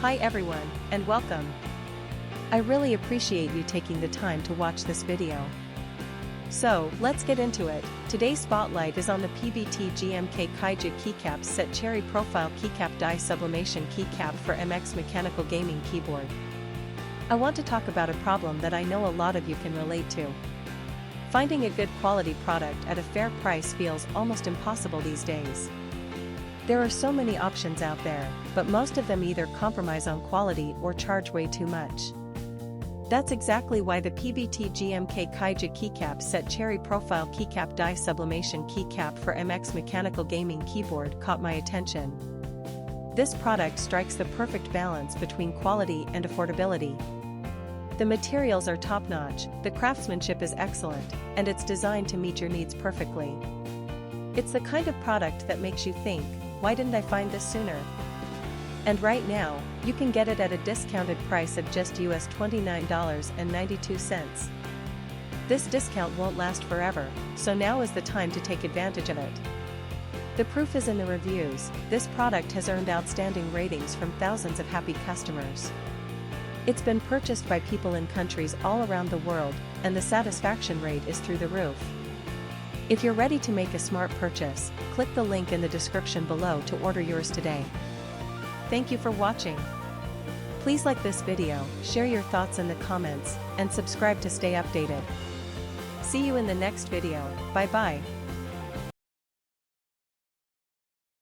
Hi everyone, and welcome. I really appreciate you taking the time to watch this video. So, let's get into it. Today's spotlight is on the PBT GMK Kaiju Keycaps Set Cherry Profile Keycap Die Sublimation Keycap for MX Mechanical Gaming Keyboard. I want to talk about a problem that I know a lot of you can relate to. Finding a good quality product at a fair price feels almost impossible these days. There are so many options out there, but most of them either compromise on quality or charge way too much. That's exactly why the PBT GMK Kaiju Keycaps Set Cherry Profile Keycap Die Sublimation Keycap for MX Mechanical Gaming Keyboard caught my attention. This product strikes the perfect balance between quality and affordability. The materials are top-notch, the craftsmanship is excellent, and it's designed to meet your needs perfectly. It's the kind of product that makes you think, why didn't I find this sooner? And right now, you can get it at a discounted price of just US $29.92. This discount won't last forever, so now is the time to take advantage of it. The proof is in the reviews. This product has earned outstanding ratings from thousands of happy customers. It's been purchased by people in countries all around the world, and the satisfaction rate is through the roof. If you're ready to make a smart purchase, click the link in the description below to order yours today. Thank you for watching. Please like this video, share your thoughts in the comments, and subscribe to stay updated. See you in the next video. Bye bye.